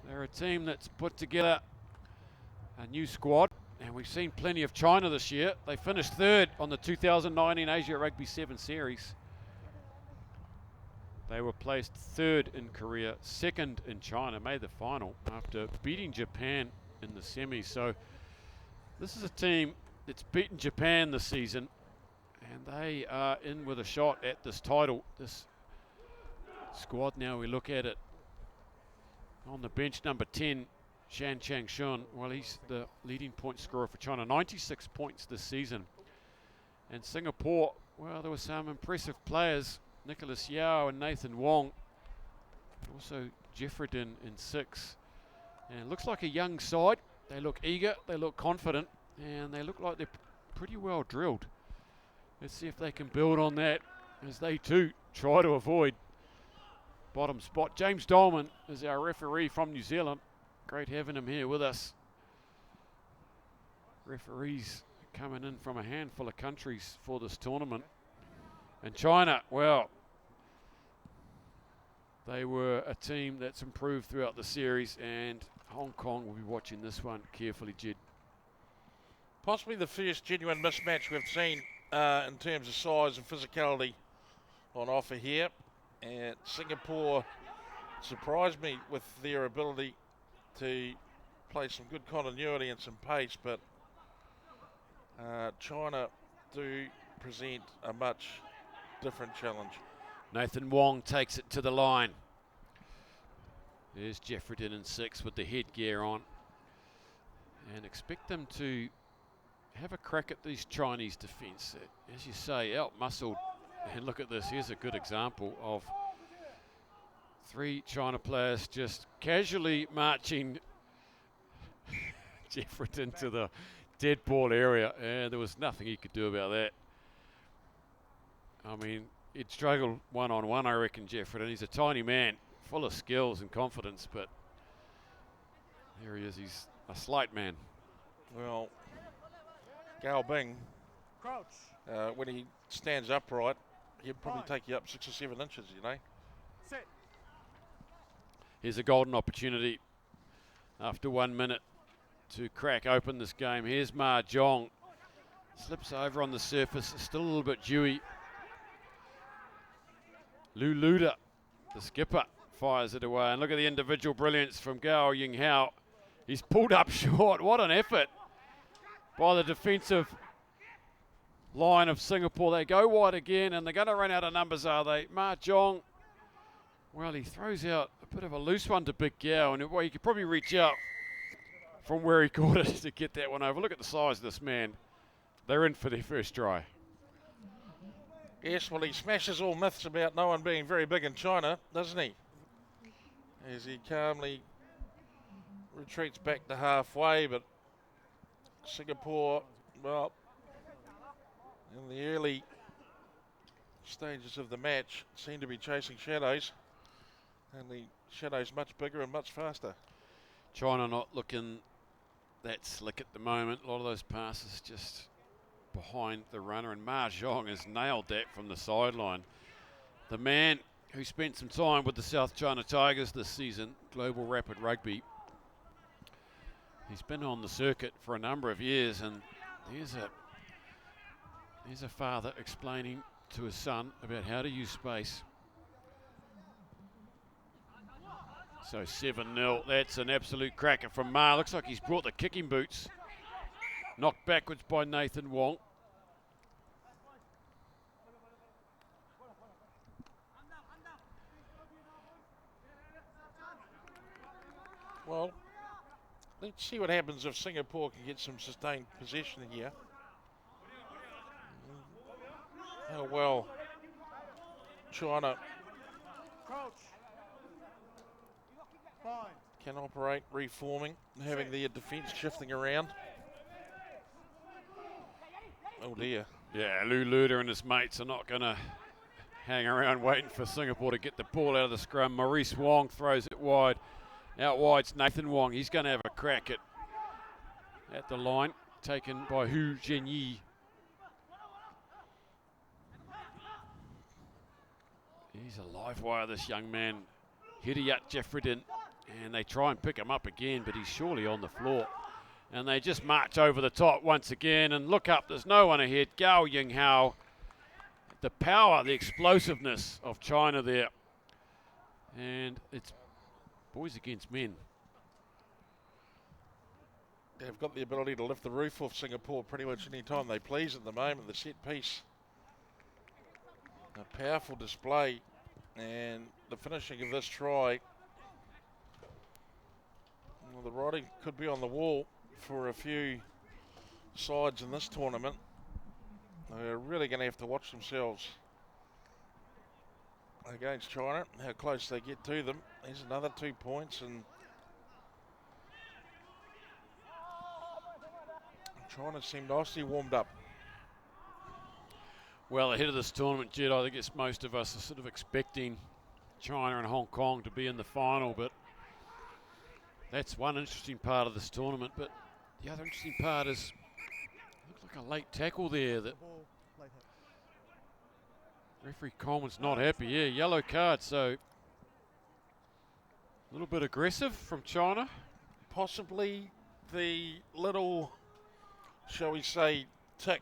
They're a team that's put together a new squad, and we've seen plenty of China this year. They finished third on the 2019 Asia Rugby 7 series. They were placed third in Korea, second in China, made the final after beating Japan in the semis. So this is a team that's beaten Japan this season, and they are in with a shot at this title. This squad, now we look at it. On the bench, number 10, Shan Chang-shun. Well, he's the leading point scorer for China, 96 points this season. And Singapore, well, there were some impressive players, Nicholas Yao and Nathan Wong. Also Jeffredin in 6. And it looks like a young side. They look eager, they look confident, and they look like they're pretty well drilled. Let's see if they can build on that as they too try to avoid bottom spot. James Dolman is our referee from New Zealand. Great having him here with us. Referees coming in from a handful of countries for this tournament. And China, well, they were a team that's improved throughout the series, and Hong Kong will be watching this one carefully, Jed. Possibly the first genuine mismatch we've seen in terms of size and physicality on offer here. And Singapore surprised me with their ability to play some good continuity and some pace, but China do present a much different challenge. Nathan Wong takes it to the line. There's Jeffredin in 6 with the headgear on. And expect them to have a crack at these Chinese defence. As you say, out-muscled. And look at this, here's a good example of 3 China players just casually marching Jeffredin to the dead ball area, and there was nothing he could do about that. I mean, he'd struggle one-on-one, I reckon, Jeffredin. He's a tiny man, full of skills and confidence, but there he is, he's a slight man. Well, Gao Bing, when he stands upright, he'll probably take you up 6 or 7 inches, you know. Here's a golden opportunity after 1 minute to crack open this game. Here's Ma Zhong. Slips over on the surface, still a little bit dewy. Lu Luda, the skipper, fires it away. And look at the individual brilliance from Gao Yinghao. He's pulled up short. What an effort by the defensive line of Singapore. They go wide again, and they're going to run out of numbers, are they? Ma Zhong, well, he throws out a bit of a loose one to Big Gao, and well, he could probably reach out from where he caught it to get that one over. Look at the size of this man. They're in for their first try. Yes, well, he smashes all myths about no one being very big in China, doesn't he? As he calmly retreats back to halfway, but Singapore, well, in the early stages of the match, seem to be chasing shadows, and the shadows much bigger and much faster. China not looking that slick at the moment. A lot of those passes just behind the runner, and Ma Zhong has nailed that from the sideline. The man who spent some time with the South China Tigers this season, Global Rapid Rugby. He's been on the circuit for a number of years, and here's a father explaining to his son about how to use space. So 7-0, that's an absolute cracker from Ma. Looks like he's brought the kicking boots. Knocked backwards by Nathan Wong. Well, let's see what happens if Singapore can get some sustained possession here. How well China can operate, reforming, having their defence shifting around. Oh dear. Yeah, Lu Luda and his mates are not going to hang around waiting for Singapore to get the ball out of the scrum. Maurice Wong throws it wide. Out wide's Nathan Wong. He's going to have a crack at the line, taken by Hu Zhenyi. He's a live wire, this young man. Hidayat Jeffredin. And they try and pick him up again, but he's surely on the floor. And they just march over the top once again. And look up, there's no one ahead. Gao Yinghao. The power, the explosiveness of China there. And it's boys against men. They've got the ability to lift the roof off Singapore pretty much any time they please at the moment. The set piece. A powerful display. And the finishing of this try. Well, the writing could be on the wall for a few sides in this tournament. They're really going to have to watch themselves against China, how close they get to them. There's another 2 points, and China seem nicely warmed up. Well, ahead of this tournament, Jed, I think most of us are sort of expecting China and Hong Kong to be in the final, but that's one interesting part of this tournament. But the other interesting part is, looks like a late tackle there that referee Coleman's not happy. Yeah, yellow card, so a little bit aggressive from China. Possibly the little, shall we say, tick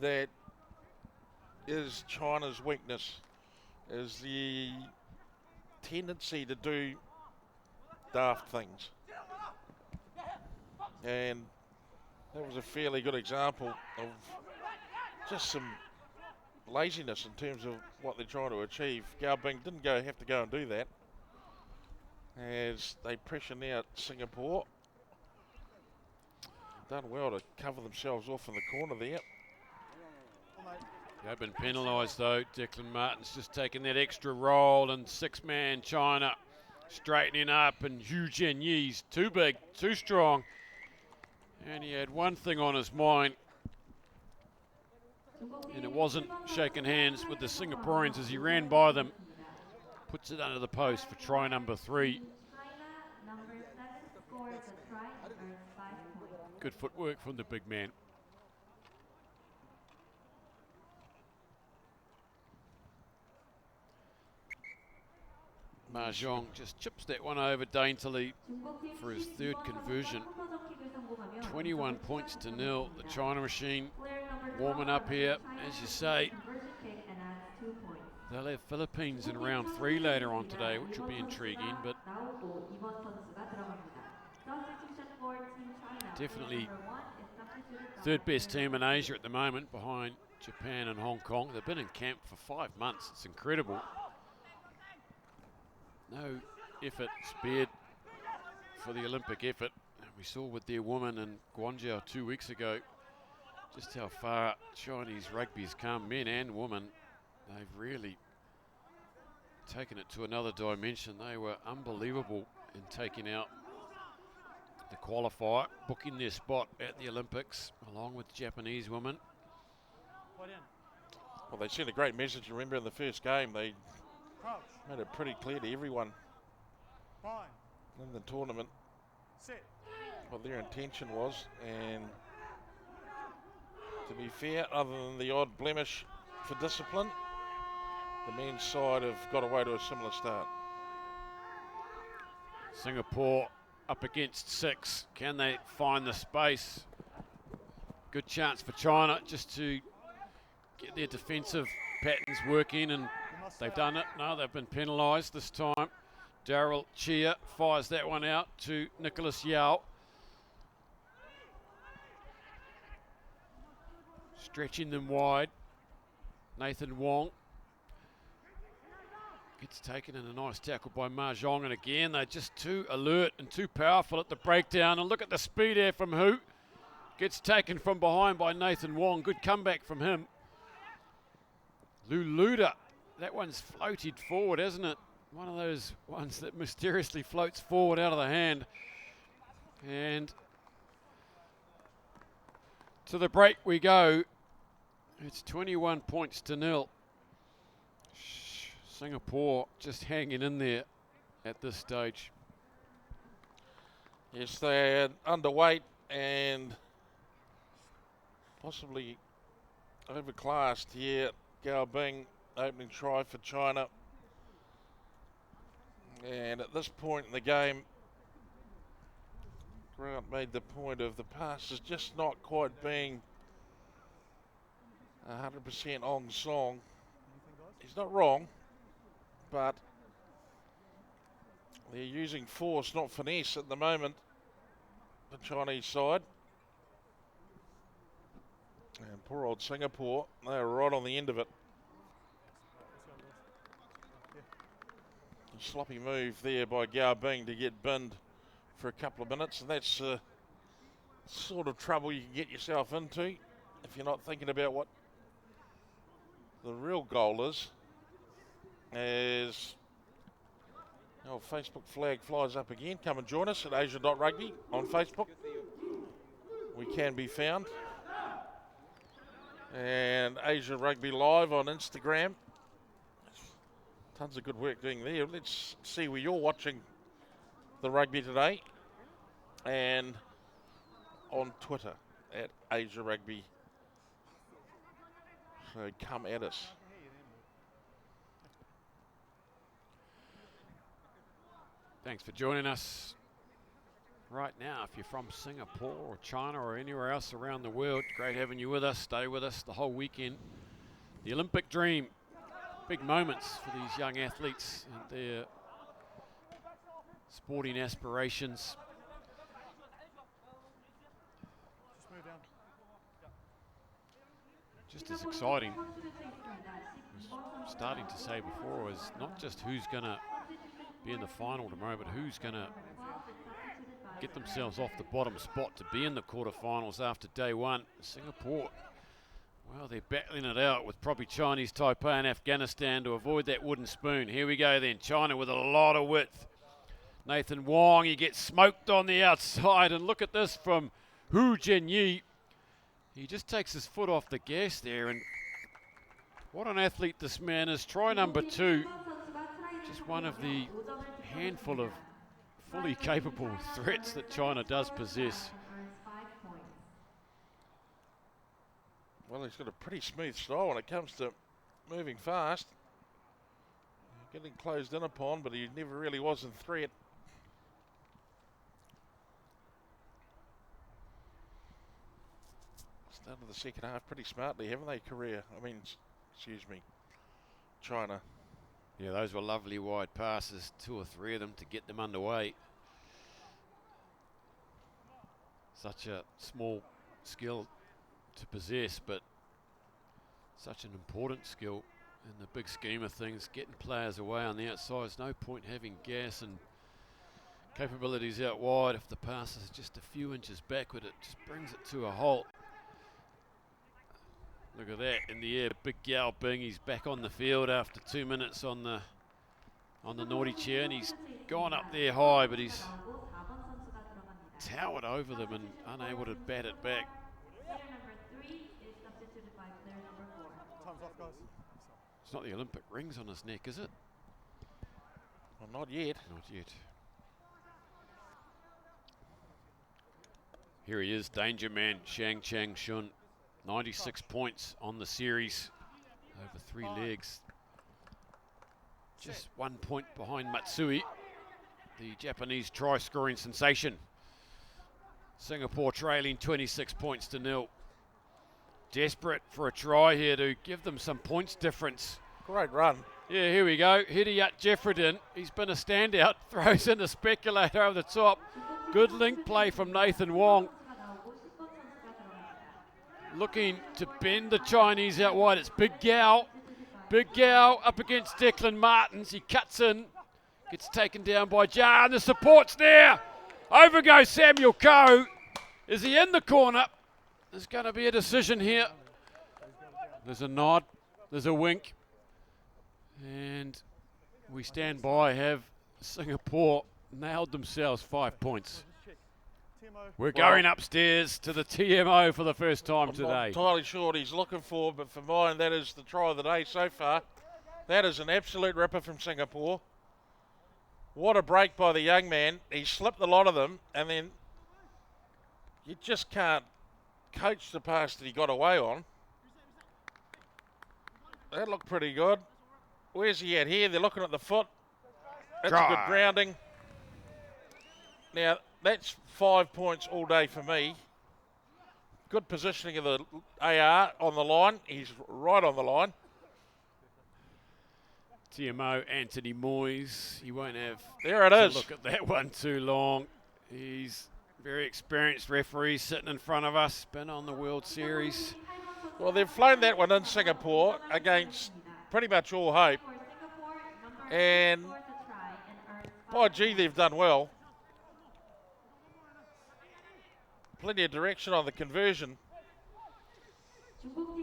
that is China's weakness, is the tendency to do daft things. And that was a fairly good example of just some laziness in terms of what they're trying to achieve. Gao Bing didn't have to go and do that as they pressure now Singapore. Done well to cover themselves off in the corner there. They've been penalised though. Declan Martin's just taken that extra roll, and six-man China straightening up, and Hu Jianyi's too big, too strong. And he had one thing on his mind, and it wasn't shaking hands with the Singaporeans as he ran by them. Puts it under the post for try number 3. Good footwork from the big man. Mahjong just chips that one over daintily for his third conversion. 21 points to 0. The China machine warming up here, as you say. They'll have Philippines in round 3 later on today, which will be intriguing, but definitely third best team in Asia at the moment, behind Japan and Hong Kong. They've been in camp for 5 months. It's incredible. No effort spared for the Olympic effort. We saw with their women in Guangzhou 2 weeks ago just how far Chinese rugby has come, men and women. They've really taken it to another dimension. They were unbelievable in taking out the qualifier, booking their spot at the Olympics along with Japanese women. Well, they sent a great message. Remember, in the first game, they made it pretty clear to everyone in the tournament what their intention was. And to be fair, other than the odd blemish for discipline, the men's side have got away to a similar start. Singapore up against 6. Can they find the space? Good chance for China just to get their defensive patterns working, and they've done it. No, they've been penalised this time. Daryl Chia fires that one out to Nicholas Yao. Stretching them wide. Nathan Wong gets taken in a nice tackle by Mahjong, and again they're just too alert and too powerful at the breakdown. And look at the speed there from Hu. Gets taken from behind by Nathan Wong. Good comeback from him. Luluda, that one's floated forward, hasn't it? One of those ones that mysteriously floats forward out of the hand. And to the break we go. It's 21 points to 0. Singapore just hanging in there at this stage. Yes, they're underweight and possibly overclassed here. Gao Bing, opening try for China. And at this point in the game, Grant made the point of the pass is just not quite being 100% on song. He's not wrong, but they're using force, not finesse at the moment, the Chinese side. And poor old Singapore, they're right on the end of it. A sloppy move there by Gao Bing to get binned for a couple of minutes, and that's the sort of trouble you can get yourself into if you're not thinking about what the real goal is. As our Facebook flag flies up again, come and join us at Asia.Rugby on Facebook. We can be found. And Asia Rugby Live on Instagram. Tons of good work doing there. Let's see where you're watching the rugby today. And on Twitter at Asia Rugby. So come at us. Thanks for joining us right now. If you're from Singapore or China or anywhere else around the world, great having you with us. Stay with us the whole weekend. The Olympic dream. Big moments for these young athletes and their sporting aspirations. Just as exciting, I was starting to say before, was not just who's going to be in the final tomorrow, but who's going to get themselves off the bottom spot to be in the quarterfinals after day one. Singapore, well, they're battling it out with probably Chinese Taipei and Afghanistan to avoid that wooden spoon. Here we go then, China with a lot of width. Nathan Wong, he gets smoked on the outside, and look at this from Hu Jianyi. He just takes his foot off the gas there, and what an athlete this man is. Try number 2, just one of the handful of fully capable threats that China does possess. Well, he's got a pretty smooth style when it comes to moving fast. Getting closed in upon, but he never really was in threat. Started the second half pretty smartly, haven't they, China. Yeah, those were lovely wide passes, 2 or 3 of them to get them underway. Such a small skill to possess, but such an important skill in the big scheme of things. Getting players away on the outside, there's no point having gas and capabilities out wide. If the pass is just a few inches backward, it just brings it to a halt. Look at that in the air, big Gao Bing. He's back on the field after 2 minutes on the naughty chair, and he's gone up there high, but he's towered over them and unable to bat it back. It's not the Olympic rings on his neck, is it? Well, not yet. Not yet. Here he is, danger man, Shang Chang Shun. 96 points on the series over 3 legs. Just 1 point behind Matsui, the Japanese try-scoring sensation. Singapore trailing 26 points to 0. Desperate for a try here to give them some points difference. Great run. Yeah, here we go. Hidayat Jeffredin, he's been a standout. Throws in a speculator over the top. Good link play from Nathan Wong. Looking to bend the Chinese out wide. It's Big Gao. Big Gao up against Declan Martins. He cuts in. Gets taken down by Jar. And the support's there. Over goes Samuel Coe. Is he in the corner? There's going to be a decision here. There's a nod. There's a wink. And we stand by. Have Singapore nailed themselves 5 points. We're going upstairs to the TMO for the first time today. I'm not entirely sure what he's looking for, but for mine, that is the try of the day so far. That is an absolute ripper from Singapore. What a break by the young man. He slipped a lot of them, and then you just can't coach the pass that he got away on. That looked pretty good. Where's he at here? They're looking at the foot. That's a good grounding. Now, that's 5 points all day for me. Good positioning of the AR on the line. He's right on the line. TMO Anthony Moyes. He won't have there it to is. look at that one too long. He's very experienced referee sitting in front of us. Been on the World Series. Well, they've flown that one in Singapore against pretty much all hope. And by gee, they've done well. Plenty of direction on the conversion.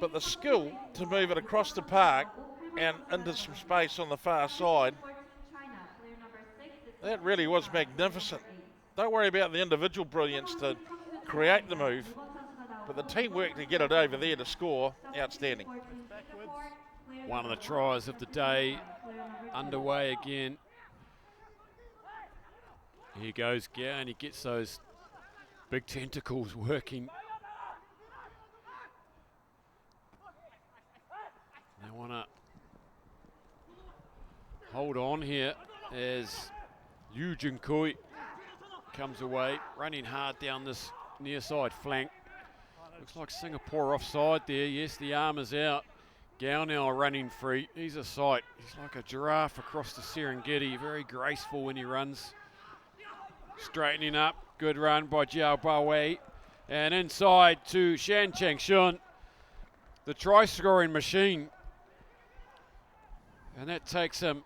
But the skill to move it across the park and into some space on the far side, that really was magnificent. Don't worry about the individual brilliance to create the move, but the teamwork to get it over there to score, outstanding. One of the tries of the day underway again. Here goes Gowan, he gets those big tentacles working. They want to hold on here as Yu Jinkui comes away, running hard down this near side flank. Looks like Singapore offside there. Yes, the arm is out. Gow now running free. He's a sight. He's like a giraffe across the Serengeti. Very graceful when he runs. Straightening up. Good run by Jiao Bawei. And inside to Shan Chang Shun, the try scoring machine. And that takes him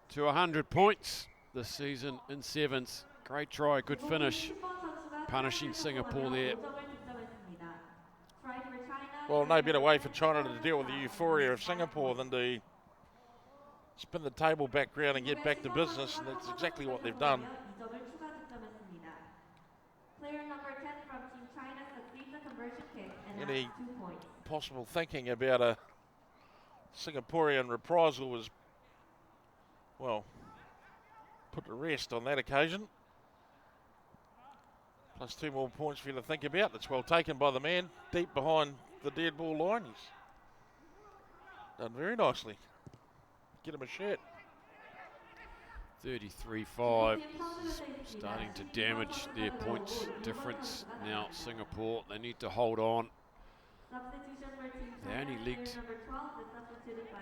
to 100 points this season in sevens. Great try, good finish. Punishing Singapore there. Well, no better way for China to deal with the euphoria of Singapore than to spin the table back round and get back to business, and that's exactly what they've done. Any possible thinking about a Singaporean reprisal was, well, put to rest on that occasion. Plus 2 more points for you to think about. That's well taken by the man deep behind the dead ball line. He's done very nicely. Get him a shirt. 33-5, starting to damage their points difference. Now Singapore, they need to hold on. They only leaked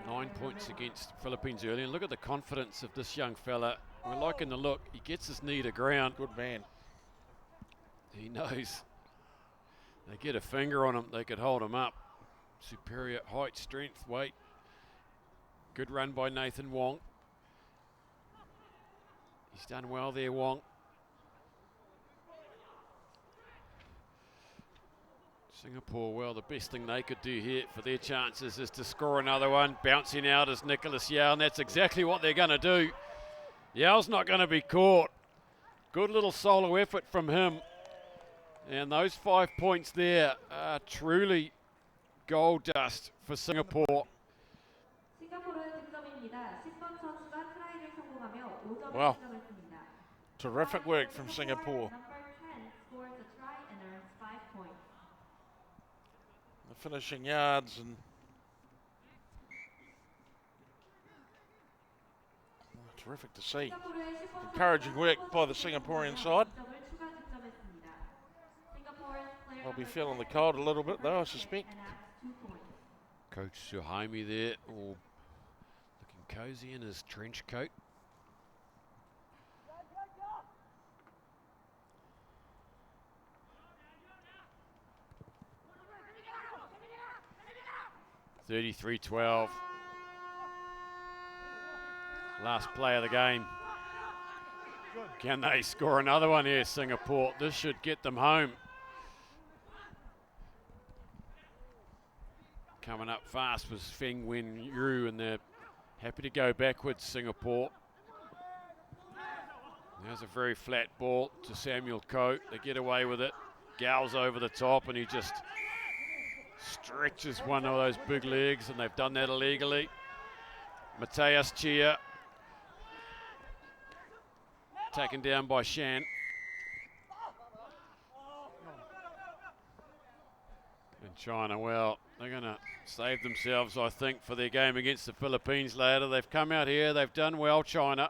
9 points against Philippines earlier. And look at the confidence of this young fella. We're liking the look. He gets his knee to ground. Good man. He knows they get a finger on him, they could hold him up. Superior height, strength, weight. Good run by Nathan Wong. He's done well there, Wong. Singapore, well, the best thing they could do here for their chances is to score another one. Bouncing out is Nicholas Yao, and that's exactly what they're going to do. Yao's not going to be caught. Good little solo effort from him. And those 5 points there are truly gold dust for Singapore. Wow. Terrific work from Singapore. The finishing yards and terrific to see. Encouraging work by the Singaporean side. I'll be feeling the cold a little bit though, I suspect. Coach Suhaimi there, all looking cozy in his trench coat. (33-12). Last play of the game. Can they score another one here, Singapore? This should get them home. Coming up fast was Feng Wen Yu, and they're happy to go backwards, Singapore. There's a very flat ball to Samuel Coe. They get away with it. Gow's over the top, and he just stretches one of those big legs, and they've done that illegally. Mateus Chia taken down by Shan. And China, well, They're going to save themselves, I think, for their game against the Philippines later. They've come out here, they've done well, China,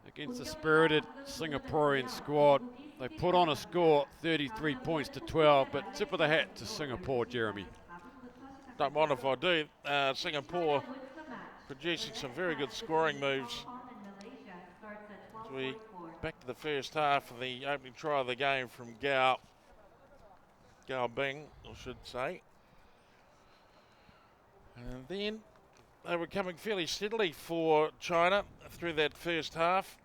against the spirited Singaporean squad. They put on a score, 33 points to 12, but tip of the hat to Singapore, Jeremy. Don't mind if I do. Singapore producing some very good scoring moves. As we back to the first half of the opening try of the game from Gao Bing, I should say. And then they were coming fairly steadily for China through that first half.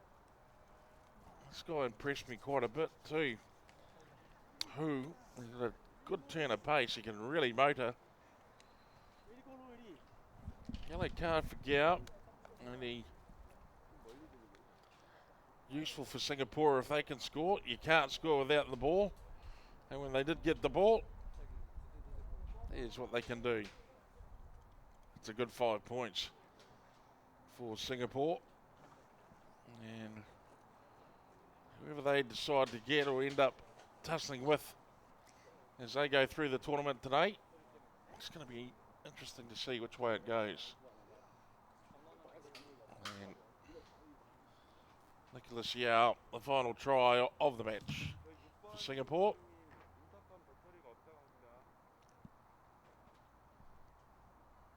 This guy impressed me quite a bit too. Who has a good turn of pace, he can really motor. Yellow card for Gao. Only useful for Singapore if they can score. You can't score without the ball. And when they did get the ball, here's what they can do. It's a good 5 points for Singapore. And whoever they decide to get or end up tussling with as they go through the tournament today, it's going to be interesting to see which way it goes. And Nicholas Yao, the final try of the match for Singapore.